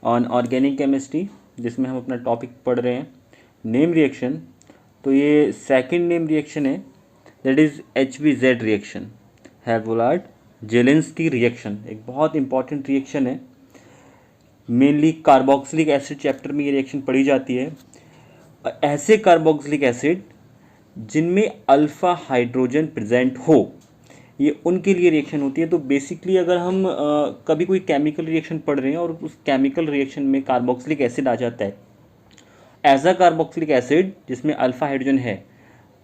On organic chemistry, जिसमें हम अपना टॉपिक पढ़ रहे हैं नेम रिएक्शन। तो ये सेकंड नेम रिएक्शन है, that is HBZ reaction, Hell Volhard Zelinsky reaction. एक बहुत इंपॉर्टेंट रिएक्शन है, मेनली कार्बोक्सिलिक एसिड चैप्टर में ये रिएक्शन पढ़ी जाती है। ऐसे कार्बोक्सिलिक एसिड जिनमें अल्फ़ा हाइड्रोजन प्रेजेंट हो, ये उनके लिए रिएक्शन होती है। तो बेसिकली अगर हम कभी कोई केमिकल रिएक्शन पढ़ रहे हैं और उस केमिकल रिएक्शन में कार्बोक्सिलिक एसिड आ जाता है, ऐसा कार्बोक्सिलिक एसिड जिसमें अल्फ़ा हाइड्रोजन है,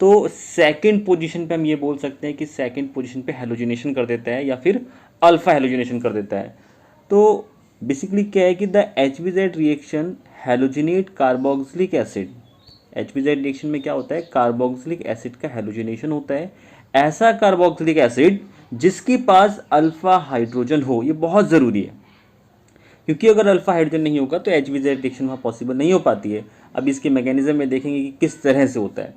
तो सेकंड पोजीशन पे हम ये बोल सकते हैं कि सेकंड पोजीशन पे हेलोजिनेशन कर देता है या फिर अल्फ़ा हेलोजिनेशन कर देता है। तो बेसिकली क्या है कि the HBZ reaction halogenate carboxylic acid. HBZ reaction में क्या होता है, कार्बोक्सिलिक एसिड का हेलोजिनेशन होता है। ऐसा कार्बोक्सिलिक एसिड जिसके पास अल्फ़ा हाइड्रोजन हो, ये बहुत ज़रूरी है, क्योंकि अगर अल्फ़ा हाइड्रोजन नहीं होगा तो HBZ रिएक्शन वहाँ पॉसिबल नहीं हो पाती है। अब इसके मैकेनिज्म में देखेंगे कि किस तरह से होता है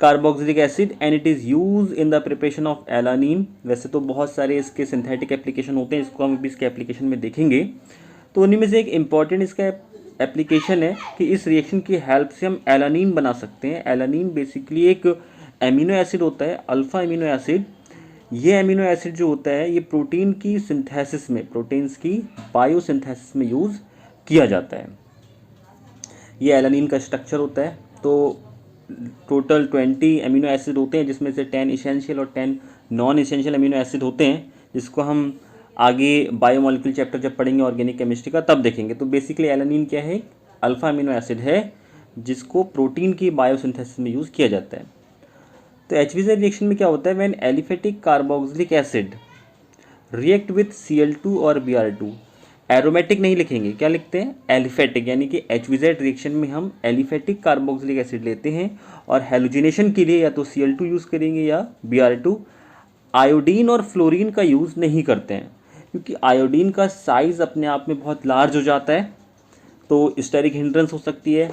carboxylic acid, and it is use in the preparation of alanine. वैसे तो बहुत सारे इसके सिंथेटिक एप्लीकेशन होते हैं, इसको हम अभी इसके एप्लीकेशन में देखेंगे। तो उन्हीं में से एक इम्पॉर्टेंट इसका एप्लीकेशन है कि इस रिएक्शन की हेल्प से हम एलानीन बना सकते हैं। एलानीन बेसिकली एक एमिनो एसिड होता है, अल्फ़ा एमिनो एसिड। ये एमिनो एसिड जो होता है ये प्रोटीन की सिंथेसिस में, प्रोटीन्स की बायोसिंथेसिस में यूज़ किया जाता है। ये एलानीन का स्ट्रक्चर होता है। तो टोटल 20 अमीनो एसिड होते हैं, जिसमें से 10 इसेंशियल और 10 नॉन इसेंशियल अमीनो एसिड होते हैं, जिसको हम आगे बायोमोलिक्यूल चैप्टर जब पढ़ेंगे ऑर्गेनिक केमिस्ट्री का तब देखेंगे। तो बेसिकली एलानीन क्या है, अल्फ़ा अमीनो एसिड है जिसको प्रोटीन की बायोसिंथेसिस में यूज़ किया जाता है। तो HBZ रिएक्शन में क्या होता है, when aliphatic carboxylic acid react with Cl2 और Br2। एरोमेटिक नहीं लिखेंगे, क्या लिखते हैं, एलिफेटिक, यानी कि HBZ रिएक्शन में हम एलिफेटिक कार्बोक्सिलिक एसिड लेते हैं और हेलोजिनेशन के लिए या तो Cl2 यूज़ करेंगे या Br2। आयोडीन और फ्लोरीन का यूज़ नहीं करते हैं, क्योंकि आयोडीन का साइज़ अपने आप में बहुत लार्ज हो जाता है, तो स्टेरिक हिंड्रेंस हो सकती है।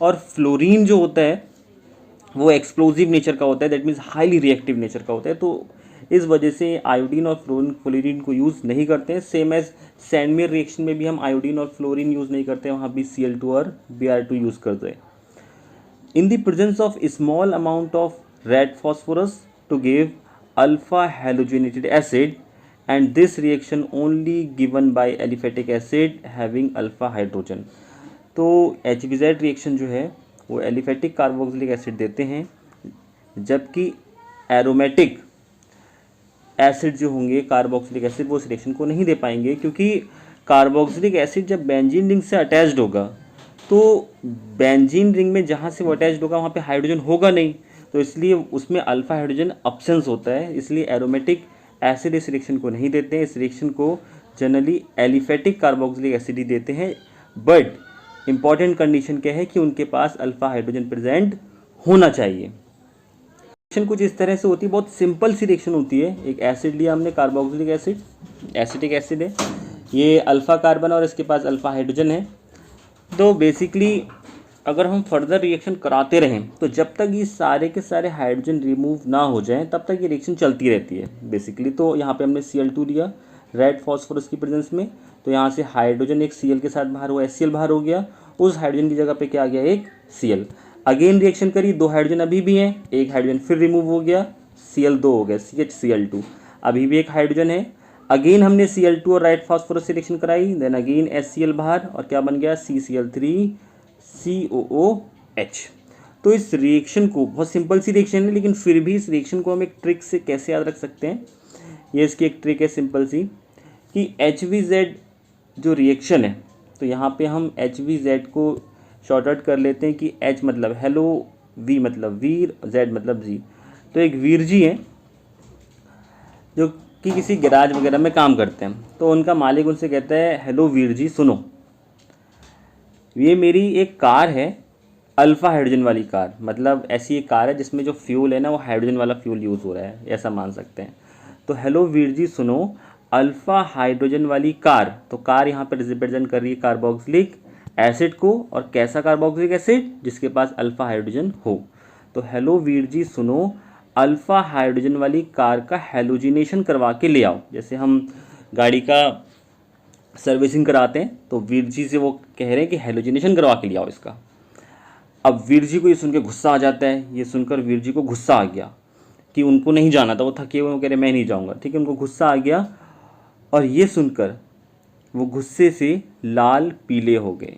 और फ्लोरीन जो होता है वो एक्सप्लोजिव नेचर का होता है, that means highly reactive nature का होता है। तो इस वजह से आयोडीन और फ्लोरीन को यूज़ नहीं करते हैं। सेम एज सैंडमेयर रिएक्शन में भी हम आयोडीन और फ्लोरीन यूज़ नहीं करते हैं, वहाँ भी Cl2 और Br2 यूज़ करते हैं। In the presence of small amount of red phosphorus to give alpha halogenated acid, and this reaction only given by aliphatic acid having alpha hydrogen. तो HBZ रिएक्शन जो है वो एलिफेटिक कार्बोक्सिलिक एसिड देते हैं, जबकि aromatic acid जो होंगे carboxylic acid वो इस रिएक्शन को नहीं दे पाएंगे, क्योंकि कार्बोक्सिलिक एसिड जब बेंजीन रिंग से अटैच्ड होगा तो बेंजीन रिंग में जहाँ से वो अटैच्ड होगा वहाँ पे हाइड्रोजन होगा नहीं, तो इसलिए उसमें अल्फा हाइड्रोजन अब्सेंस होता है। इसलिए एरोमेटिक एसिड इस रिएक्शन को नहीं देते हैं। इस रिएक्शन को जनरली एलिफेटिक कार्बोक्सिलिक एसिड ही देते हैं, बट इंपॉर्टेंट कंडीशन क्या है कि उनके पास अल्फा हाइड्रोजन प्रेजेंट होना चाहिए। रिएक्शन कुछ इस तरह से होती है, बहुत सिंपल सी रिएक्शन होती है। एक एसिड लिया हमने, कार्बोक्सिलिक एसिड, एसिटिक एसिड है, ये अल्फ़ा कार्बन और इसके पास अल्फ़ा हाइड्रोजन है। तो बेसिकली अगर हम फर्दर रिएक्शन कराते रहें तो जब तक ये सारे के सारे हाइड्रोजन रिमूव ना हो जाएं तब तक ये रिएक्शन चलती रहती है बेसिकली। तो यहाँ पे हमने Cl2 लिया रेड फॉस्फोरस की प्रेजेंस में, तो यहाँ से हाइड्रोजन एक Cl के साथ बाहर हुआ, HCl बाहर हो गया, उस हाइड्रोजन की जगह पे क्या आ गया, एक Cl। अगेन रिएक्शन करी, 2 हाइड्रोजन अभी भी हैं, एक हाइड्रोजन फिर रिमूव हो गया, Cl2 हो गया, CHCl2, अभी भी एक हाइड्रोजन है। अगेन हमने Cl2 और रेड फॉस्फोरस से रिएक्शन कराई, देन अगेन HCl बाहर और क्या बन गया, CCl3 COOH। तो इस रिएक्शन को, बहुत सिंपल सी रिएक्शन है लेकिन फिर भी इस रिएक्शन को हम एक ट्रिक से कैसे याद रख सकते हैं, ये इसकी एक ट्रिक है सिंपल सी, कि HBZ जो रिएक्शन है, तो यहाँ पे हम HBZ को शॉर्ट आउट कर लेते हैं कि H मतलब हेलो, V मतलब वीर, Z मतलब जी। तो एक वीर जी हैं जो कि किसी गैराज वगैरह में काम करते हैं, तो उनका मालिक उनसे कहता है, हेलो वीर जी सुनो, ये मेरी एक कार है, अल्फ़ा हाइड्रोजन वाली कार, मतलब ऐसी एक कार है जिसमें जो फ्यूल है ना वो हाइड्रोजन वाला फ्यूल यूज़ हो रहा है, ऐसा मान सकते हैं। तो हेलो वीर जी सुनो, अल्फ़ा हाइड्रोजन वाली कार, तो कार यहाँ पर रिप्रेजेंट कर रही है कार्बोक्सिलिक एसिड को, और कैसा कार्बोक्सिलिक एसिड, जिसके पास अल्फ़ा हाइड्रोजन हो। तो हेलो वीर जी सुनो, अल्फ़ा हाइड्रोजन वाली कार का हेलोजिनेशन करवा के ले आओ। जैसे हम गाड़ी का सर्विसिंग कराते हैं तो वीर जी से वो कह रहे हैं कि हेलोजिनेशन करवा के ले आओ इसका। अब वीर जी को ये सुन के गुस्सा आ जाता है, ये सुनकर वीर जी को गुस्सा आ गया कि उनको नहीं जाना था, वो थके हुए, वो कह रहे मैं नहीं जाऊँगा, ठीक है, उनको गुस्सा आ गया और ये सुनकर वो गुस्से से लाल पीले हो गए।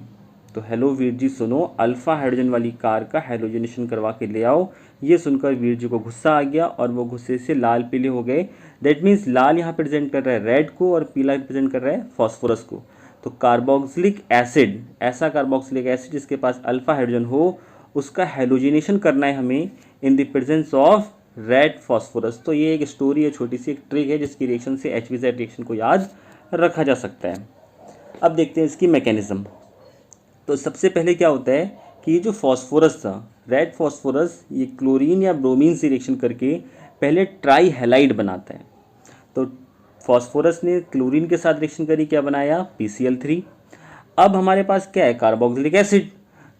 तो हेलो वीर जी सुनो, अल्फ़ा हाइड्रोजन वाली कार का हेलोजनेशन करवा के ले आओ। ये सुनकर वीर जी को गुस्सा आ गया और वो गुस्से से लाल पीले हो गए। दैट मीन्स लाल यहाँ प्रेजेंट कर रहा है रेड को और पीला रिप्रेजेंट कर रहा है फॉस्फोरस को। तो कार्बोक्सिलिक एसिड, ऐसा कार्बोक्सिलिक एसिड जिसके पास अल्फ़ा हाइड्रोजन हो, उसका हेलोजिनेशन करना है हमें इन the presence of red phosphorus. तो ये एक स्टोरी है, छोटी सी एक ट्रिक है जिसकी रिएक्शन से HBZ रिएक्शन को याद रखा जा सकता है। अब देखते हैं इसकी मैकेनिज्म। तो सबसे पहले क्या होता है कि ये जो फॉस्फोरस था, रेड फॉस्फोरस, ये क्लोरीन या ब्रोमीन से रिएक्शन करके पहले ट्राई हैलाइड बनाता है। तो फॉस्फोरस ने क्लोरीन के साथ रिएक्शन करी, क्या बनाया, PCl3। अब हमारे पास क्या है, कार्बोक्सिलिक एसिड।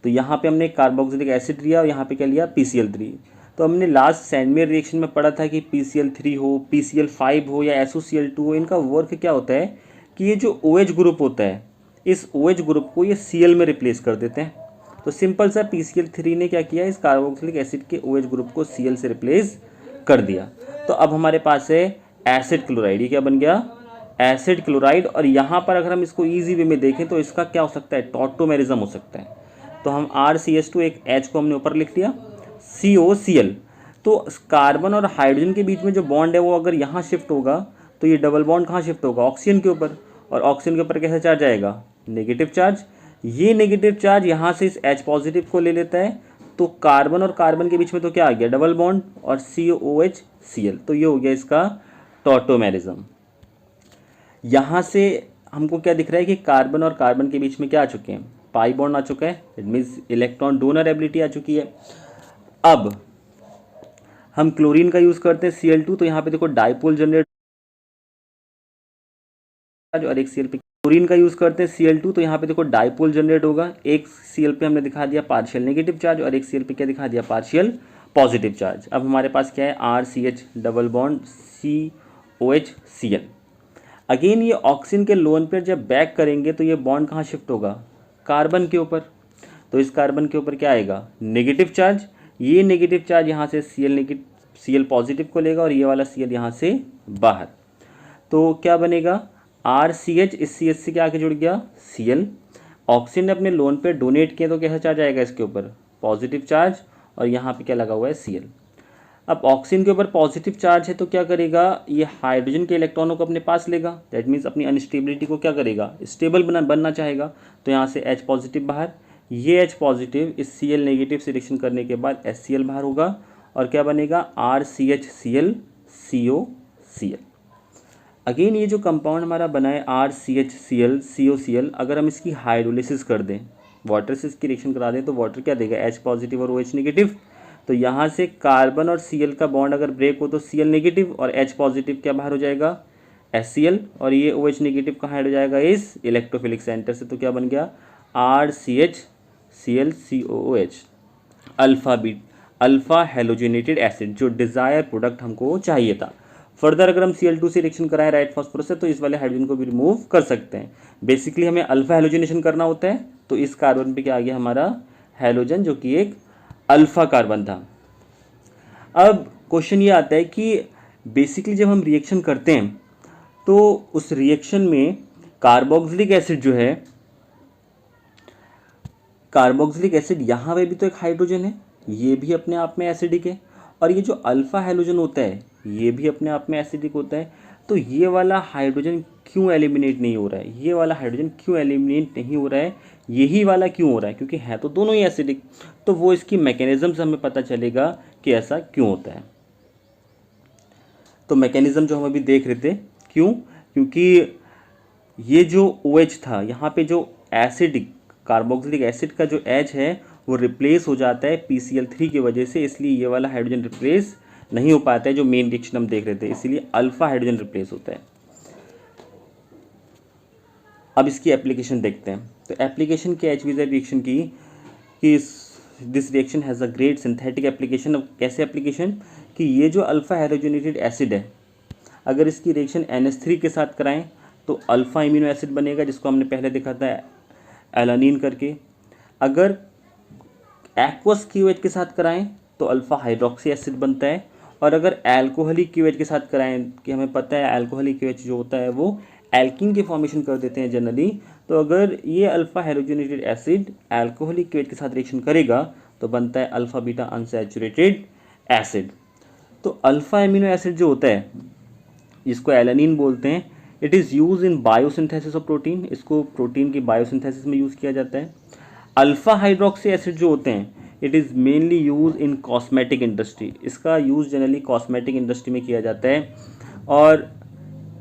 तो यहाँ पे हमने कार्बोक्सिलिक एसिड लिया और यहाँ पे क्या लिया, PCl3। तो हमने लास्ट सैंडमेयर रिएक्शन में पढ़ा था कि PCl3 हो, PCl5 हो या SOCl2 हो, इनका वर्क क्या होता है कि ये जो OH ग्रुप होता है, इस OH ग्रुप को ये Cl में रिप्लेस कर देते हैं। तो सिंपल सा PCl3 ने क्या किया, इस कार्बोक्सिलिक एसिड के OH ग्रुप को Cl से रिप्लेस कर दिया। तो अब हमारे पास है एसिड क्लोराइड। ये क्या बन गया, एसिड क्लोराइड। और यहाँ पर अगर हम इसको ईजी वे में देखें तो इसका क्या हो सकता है, टॉटोमेरिज्म हो सकता है। तो हम RCH2, एक H को हमने ऊपर लिख लिया, COCl। तो कार्बन और हाइड्रोजन के बीच में जो बॉन्ड है वो अगर यहाँ शिफ्ट होगा तो ये डबल बॉन्ड कहाँ शिफ्ट होगा, ऑक्सीजन के ऊपर। और ऑक्सीजन के ऊपर कैसा चार्ज आएगा, नेगेटिव चार्ज। ये नेगेटिव चार्ज यहाँ से इस H पॉजिटिव को ले लेता है, तो कार्बन और कार्बन के बीच में तो क्या आ गया, डबल बॉन्ड और COOH तो ये हो गया इसका टॉटोमेरिज्म। यहाँ से हमको क्या दिख रहा है कि कार्बन और कार्बन के बीच में क्या आ चुके हैं, पाई बॉन्ड आ चुका है। It means electron donor ability आ चुकी है। अब हम क्लोरीन का यूज़ करते हैं Cl2, तो यहाँ पे देखो डाइपोल जनरेट और एक Cl पे, क्लोरीन का यूज़ करते हैं Cl2, तो यहाँ पे देखो डाइपोल जनरेट होगा। एक Cl पे हमने दिखा दिया पार्शियल नेगेटिव चार्ज और एक Cl पे क्या दिखा दिया, पार्शियल पॉजिटिव चार्ज। अब हमारे पास क्या है, RCH double bond COHCl। Again ये ऑक्सीजन के लोन पर जब बैक करेंगे तो ये बॉन्ड कहाँ शिफ्ट होगा, कार्बन के ऊपर। तो इस कार्बन के ऊपर क्या आएगा, नेगेटिव चार्ज। ये नेगेटिव चार्ज यहाँ से Cl पॉजिटिव को लेगा और ये वाला Cl यहाँ से बाहर। तो क्या बनेगा, RCH इस CH से क्या आके जुड़ गया, Cl। ऑक्सीजन ने अपने लोन पे डोनेट किया तो कैसा चार्ज आएगा इसके ऊपर, पॉजिटिव चार्ज। और यहाँ पे क्या लगा हुआ है, Cl। अब ऑक्सीजन के ऊपर पॉजिटिव चार्ज है तो क्या करेगा, ये हाइड्रोजन के इलेक्ट्रॉनों को अपने पास लेगा। दैट मीन्स अपनी अनस्टेबिलिटी को क्या करेगा, स्टेबल बनना चाहेगा। तो यहाँ से H पॉजिटिव बाहर, ये H पॉजिटिव इस Cl नेगेटिव से रिएक्शन करने के बाद HCl बाहर होगा और क्या बनेगा, RCHCl COCl। अगेन ये जो कंपाउंड हमारा बना है RCHCl COCl, अगर हम इसकी हाइड्रोलिसिस कर दें, वाटर से इसकी रिएक्शन करा दें, तो वाटर क्या देगा, H पॉजिटिव और OH नेगेटिव। तो यहाँ से कार्बन और Cl का बॉन्ड अगर ब्रेक हो तो Cl नेगेटिव और H पॉजिटिव क्या बाहर हो जाएगा, HCl। और ये OH नेगेटिव कहाँ ऐड हो जाएगा, इस इलेक्ट्रोफिलिक सेंटर से। तो क्या बन गया, RCHCl COOH, alpha halogenated acid, जो डिज़ायर प्रोडक्ट हमको चाहिए था। फर्दर अगर हम Cl2 से रिएक्शन कराएं राइट फॉस्फोरस से तो इस वाले हाइड्रोजन को भी रिमूव कर सकते हैं। बेसिकली हमें अल्फा हेलोजिनेशन करना होता है, तो इस कार्बन पे क्या आ गया हमारा हेलोजन, जो कि एक अल्फा कार्बन था। अब क्वेश्चन ये आता है कि बेसिकली जब हम रिएक्शन करते हैं तो उस रिएक्शन में कार्बोक्सिलिक एसिड जो है, कार्बोक्सिलिक एसिड यहाँ पे भी तो एक हाइड्रोजन है, ये भी अपने आप में एसिडिक है। और ये जो अल्फा हेलोजन होता है ये भी अपने आप में एसिडिक होता है। तो ये वाला हाइड्रोजन क्यों एलिमिनेट नहीं हो रहा है, ये वाला हाइड्रोजन क्यों एलिमिनेट नहीं हो रहा है, यही वाला क्यों हो रहा है, क्योंकि है तो दोनों ही एसिडिक। तो वो इसकी मैकेनिज्म से हमें पता चलेगा कि ऐसा क्यों होता है। तो मैकेनिज्म जो हम अभी देख रहे थे, क्यों, क्योंकि ये जो OH था यहाँ पे जो एसिडिक कार्बोक्सिलिक एसिड का जो H है वो रिप्लेस हो जाता है PCl3 की वजह से, इसलिए ये वाला हाइड्रोजन रिप्लेस नहीं हो पाता है जो मेन रिएक्शन हम देख रहे थे, इसीलिए अल्फा हाइड्रोजन रिप्लेस होता है। अब इसकी एप्लीकेशन देखते हैं। तो एप्लीकेशन क्या है HBZ रिएक्शन की, कि this reaction has a great synthetic application. अब कैसे एप्लीकेशन, कि ये जो अल्फा हाइड्रोजनेटेड एसिड है, अगर इसकी रिएक्शन NH3 के साथ कराएं तो अल्फ़ा एमिनो एसिड बनेगा, जिसको हमने पहले देखा था एलानिन करके। अगर एक्वस QH के साथ कराएं तो अल्फ़ा हाइड्रोक्सी एसिड बनता है, और अगर एल्कोहलिक QH के साथ कराएं, कि हमें पता है एल्कोहलिक QH जो होता है वो एल्कीन के फॉर्मेशन कर देते हैं जनरली, तो अगर ये alpha hydrogenated acid alcoholic QH के साथ रिएक्शन करेगा तो बनता है अल्फ़ा बीटा अनसैचुरेटेड एसिड। तो अल्फ़ा एमिनो एसिड जो होता है, जिसको एलानिन बोलते हैं, it is use in biosynthesis of protein, इसको प्रोटीन की बायोसिंथेसिस में यूज़ किया जाता है। अल्फ़ा हाइड्रोक्सी एसिड जो होते हैं, it is mainly use in cosmetic industry, इसका यूज़ जनरली कॉस्मेटिक इंडस्ट्री में किया जाता है, और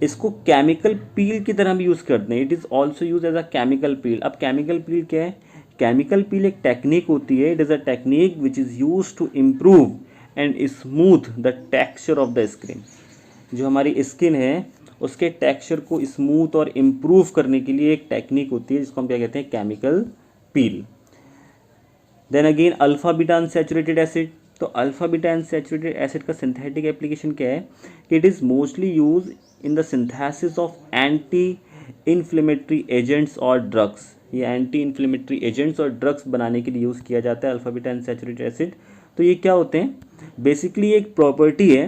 इसको केमिकल पील की तरह भी यूज़ करते हैं। It is also use as a chemical peel. अब केमिकल पील क्या है? केमिकल पील एक टेक्निक होती है, it is a technique which is use to improve and smooth the texture of the skin. जो हमारी स्किन है उसके टेक्सचर को स्मूथ और इम्प्रूव करने के लिए एक टेक्निक होती है, जिसको हम क्या कहते हैं? Chemical peel. Then again alpha beta unsaturated acid. तो अल्फा बीटा अनसैचुरेटेड एसिड का सिंथेटिक एप्लीकेशन क्या है? It is mostly use in the synthesis of anti inflammatory agents और ड्रग्स। ये एंटी इन्फ्लेमेटरी एजेंट्स और ड्रग्स बनाने के लिए यूज़ किया जाता है अल्फा बीटा अनसैचुरेटेड एसिड। तो ये क्या होते हैं? बेसिकली एक प्रॉपर्टी है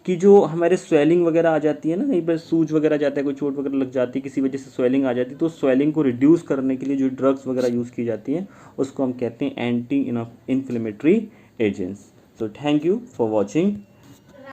कि जो हमारे स्वेलिंग वगैरह आ जाती है ना, कहीं पर सूज वगैरह जाता है, कोई चोट वगैरह लग जाती है, किसी वजह से स्वेलिंग आ जाती है, तो स्वेलिंग को रिड्यूस करने के लिए जो ड्रग्स वगैरह यूज़ की जाती हैं उसको हम कहते हैं anti inflammatory agents. So thank you for watching.